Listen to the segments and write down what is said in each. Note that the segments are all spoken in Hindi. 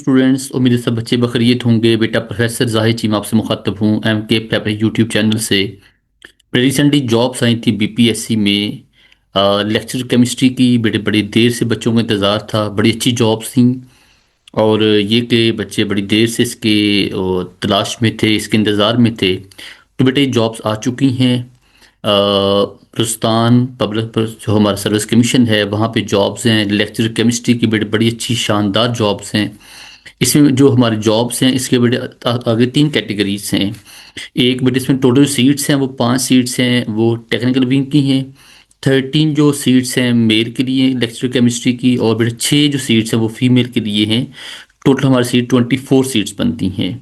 स्टूडेंट्स, उम्मीद है सब बच्चे बखैरियत होंगे। बेटा प्रोफेसर जाहिद चीमा आपसे मुखातब हूँ एम के प्रेप यूट्यूब चैनल से। रिसेंटली जॉब्स आई थी बीपीएससी में, लेक्चर केमिस्ट्री की। बेटे बड़ी देर से बच्चों का इंतज़ार था, बड़ी अच्छी जॉब्स थी। और ये कि बच्चे बड़ी देर से इसके तलाश में थे, इसके इंतज़ार में थे। तो बेटे जॉब्स आ चुकी हैं। हिंदुस्तान पब्लिक पर जो हमारा सर्विस कमीशन है वहाँ पे जॉब्स हैं लेक्चर केमिस्ट्री की। बेटे बड़ी अच्छी शानदार जॉब्स हैं। इसमें जो हमारे जॉब्स हैं इसके बेटे आगे तीन कैटेगरीज हैं। एक बेटे इसमें टोटल सीट्स हैं वो 5 सीट्स हैं, वो टेक्निकल विंग की हैं। 13 जो सीट्स हैं मेल के लिए लेक्चर केमिस्ट्री की, और बेटे 6 जो सीट्स हैं वो फीमेल के लिए हैं। टोटल हमारी सीट 24 सीट्स बनती हैं।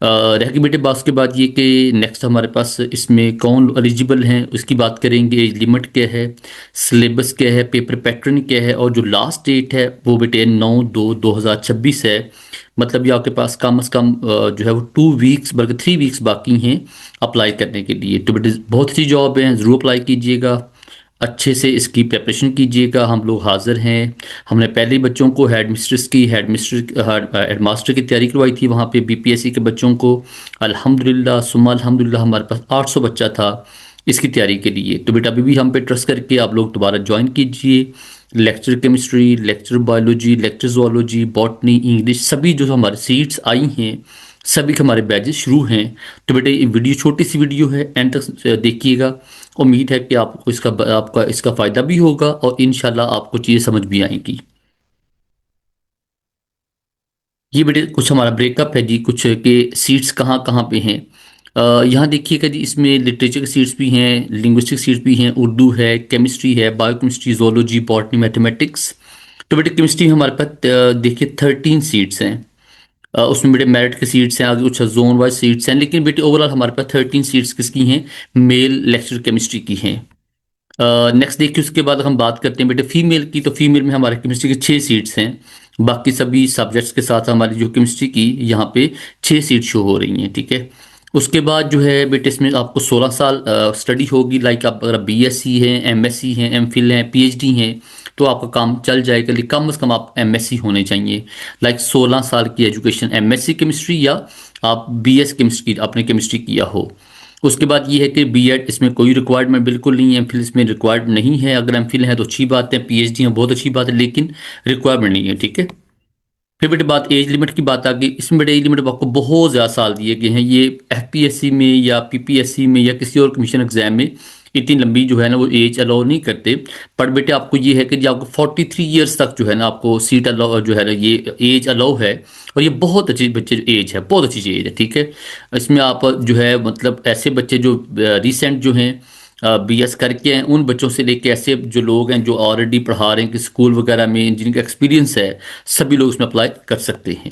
रह गई बेटे बात के बाद ये कि नेक्स्ट हमारे पास इसमें कौन एलिजिबल हैं उसकी बात करेंगे। एज लिमिट क्या है, सिलेबस क्या है, पेपर पैटर्न क्या है, और जो लास्ट डेट है वो बेटे 9/2/2026 है। मतलब ये आपके पास कम से कम जो है वो 2 वीक्स बल्कि 3 वीक्स बाकी हैं अप्लाई करने के लिए। तो बेटे बहुत सी जॉब हैं, ज़रूर अप्लाई कीजिएगा, अच्छे से इसकी प्रिपरेशन कीजिएगा। हम लोग हाज़िर हैं। हमने पहले ही बच्चों को हेड मास्टर की तैयारी करवाई थी वहाँ पे बीपीएससी के बच्चों को। अल्हम्दुलिल्लाह सुम्मा अल्हम्दुलिल्लाह हमारे पास 800 बच्चा था इसकी तैयारी के लिए। तो बेटा अभी भी हम पे ट्रस्ट करके आप लोग दोबारा ज्वाइन कीजिए। Lecture chemistry, lecture biology, lecture zoology, botany, English, सभी जो हमारे सीट्स आई हैं सभी के हमारे बैचेस शुरू हैं। तो बेटे ये वीडियो छोटी सी वीडियो है, एंड तक देखिएगा। उम्मीद है कि आपको आपका इसका फ़ायदा भी होगा और इंशाल्लाह आपको चीज़ें समझ भी आएंगी। ये बेटे कुछ हमारा ब्रेकअप है जी, कुछ के सीट्स कहाँ कहाँ पे हैं। यहाँ देखिएगा जी, इसमें लिटरेचर की सीट्स भी हैं, लिंग्विस्टिक सीट्स भी हैं, उर्दू है, केमिस्ट्री है, बायोकेमिस्ट्री, जोलॉजी, बॉटनी, मैथमेटिक्स। तो बेटे केमिस्ट्री में हमारे पास देखिए 13 सीट्स हैं। उसमें बेटे मेरिट की सीट्स हैं, आगे कुछ जोन वाइज सीट्स हैं, लेकिन बेटे ओवरऑल हमारे पास 13 सीट्स किसकी हैं, मेल लेक्चर केमिस्ट्री की हैं। नेक्स्ट देखिए उसके बाद हम बात करते हैं बेटे फीमेल की। तो फीमेल में हमारे केमिस्ट्री की 6 सीट्स हैं। बाकी सभी सब्जेक्ट्स के साथ हमारी जो केमिस्ट्री की यहाँ पे 6 सीट शो हो रही हैं, ठीक है। उसके बाद जो है बेटे इसमें आपको 16 साल स्टडी होगी। लाइक आप अगर बीएससी हैं, एमएससी हैं, एमफिल हैं, पीएचडी हैं तो आपका काम चल जाएगा, लेकिन कम से कम आप एमएससी होने चाहिए। लाइक 16 साल की एजुकेशन एमएससी केमिस्ट्री, या आप बीएस केमिस्ट्री आपने केमिस्ट्री किया हो। उसके बाद ये है कि बीएड इसमें कोई रिक्वायरमेंट बिल्कुल नहीं है, एमफिल इसमें रिक्वायर्ड नहीं है। अगर एमफिल है तो अच्छी बात है, पीएचडी है बहुत अच्छी बात है, लेकिन रिक्वायरमेंट नहीं है, ठीक है। फिर बेटे बात एज लिमिट की बात आ गई। इसमें बेटे एज लिमिट आपको बहुत ज़्यादा साल दिए गए हैं। ये एफपीएससी में या पीपीएससी में या किसी और कमीशन एग्जाम में इतनी लंबी जो है ना वो एज अलाउ नहीं करते। पर बेटे आपको ये है कि जो आपको 43 ईयर्स तक जो है ना आपको सीट अलाउ जो है ना ये एज अलाउ है। और ये बहुत अच्छी बच्चे एज है, बहुत अच्छी एज है, ठीक है। इसमें आप जो है मतलब ऐसे बच्चे जो रिसेंट जो हैं बीएस करके हैं उन बच्चों से लेके ऐसे जो लोग हैं जो ऑलरेडी पढ़ा रहे हैं कि स्कूल वगैरह में जिनका एक्सपीरियंस है, सभी लोग इसमें अप्लाई कर सकते हैं।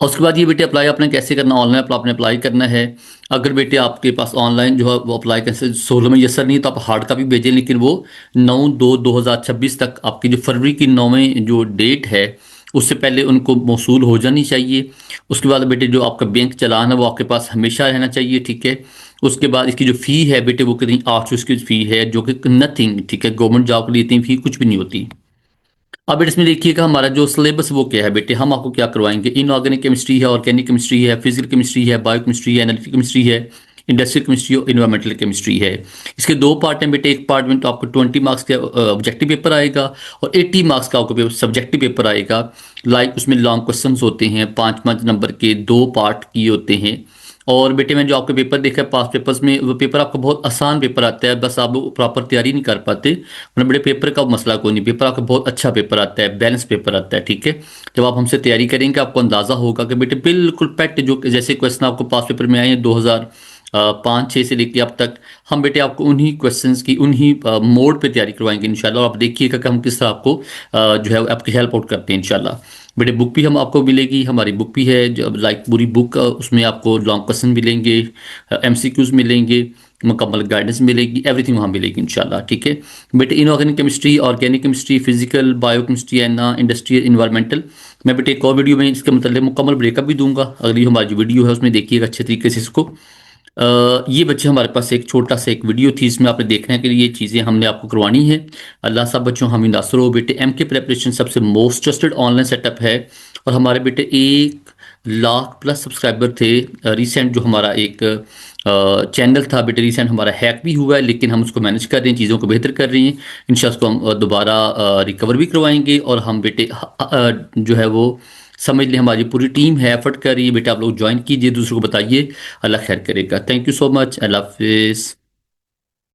और उसके बाद ये बेटे अप्लाई आपने कैसे करना, ऑनलाइन आपने अप्लाई करना है। अगर बेटे आपके पास ऑनलाइन जो है वो अप्लाई कैसे 16 में यसर नहीं तो आप हार्ड कापी भेजें, लेकिन वो 9/2/2026 तक आपकी जो फरवरी की 9वें जो डेट है उससे पहले उनको मौसूल हो जानी चाहिए। उसके बाद बेटे जो आपका बैंक चालान है वो आपके पास हमेशा रहना चाहिए, ठीक है। उसके बाद इसकी जो फ़ी है बेटे वो कितनी 800 इसकी फ़ी है, जो कि नथिंग, ठीक है। गवर्नमेंट जॉब के लिए इतनी फ़ी कुछ भी नहीं होती। अब बेटे इसमें देखिएगा हमारा जो सिलेबस वो क्या है बेटे, हम आपको क्या करवाएंगे। इनऑर्गेनिक केमिस्ट्री है, ऑर्गेनिक केमिस्ट्री है, फिजिकल केमिस्ट्री है, बायो केमिस्ट्री है, एनालिटिकल केमिस्ट्री है, इंडस्ट्रियल केमिस्ट्री और इन्वायरमेंटल केमिस्ट्री है। इसके 2 पार्ट हैं बेटे। एक पार्ट में तो आपको 20 मार्क्स का ऑब्जेक्टिव पेपर आएगा और 80 मार्क्स का आपको सब्जेक्टिव पेपर आएगा। लाइक उसमें लॉन्ग क्वेश्चंस होते हैं, 5-5 नंबर के 2 पार्ट किए होते हैं। और बेटे मैंने जो आपके पेपर देखा है पास पेपर्स में, वो पेपर आपका बहुत आसान पेपर आता है, बस आप लोग प्रॉपर तैयारी नहीं कर पाते। मतलब बड़े पेपर का मसला कोई नहीं, पेपर आपका बहुत अच्छा पेपर आता है, बैलेंस पेपर आता है, ठीक है। जब आप हमसे तैयारी करेंगे आपको अंदाज़ा होगा कि बेटे बिल्कुल पैक्ट जो जैसे क्वेश्चन आपको पास पेपर में आए हैं 2005-6 से लेकर अब तक, हम बेटे आपको उन्हीं क्वेश्चंस की उन्हीं मोड पे तैयारी करवाएंगे इंशाल्लाह। और आप देखिएगा कि हम किस तरह आपको जो है आपकी हेल्प आउट करते हैं इंशाल्लाह। बेटे बुक भी हम आपको मिलेगी, हमारी बुक भी है जो लाइक पूरी बुक, उसमें आपको लॉन्ग क्वेश्चन मिलेंगे, एमसीक्यूज मिलेंगे, मुकम्मल गाइडेंस मिलेगी, एवरीथिंग वहाँ मिलेगी इंशाल्लाह, ठीक है। बेटे inorganic chemistry, organic chemistry, physical, bio chemistry and industrial environmental, मैं बेटे एक और वीडियो में इसके मतलब मुकम्मल ब्रेकअप भी दूंगा। अगली हमारी जो वीडियो है उसमें देखिएगा अच्छे तरीके से इसको। ये बच्चे हमारे पास एक छोटा सा एक वीडियो थी, इसमें आपने देखने के लिए ये चीज़ें हमने आपको करवानी है। अल्लाह सब बच्चों हमें नासर हो। बेटे एम के प्रेपरेशन सबसे मोस्ट ट्रस्टेड ऑनलाइन सेटअप है और हमारे बेटे 1 लाख प्लस सब्सक्राइबर थे। रिसेंट जो हमारा एक चैनल था बेटे, रिसेंट हमारा हैक भी हुआ है, लेकिन हम उसको मैनेज कर रहे हैं, चीज़ों को बेहतर कर रहे हैं। इंशाल्लाह उसको हम दोबारा रिकवर भी करवाएंगे। और हम बेटे जो है वो समझ लें हमारी पूरी टीम है, एफर्ट कर रही है। बेटा आप लोग ज्वाइन कीजिए, दूसरों को बताइए, अल्लाह खैर करेगा। थैंक यू सो मच, अल्लाह हाफिज़।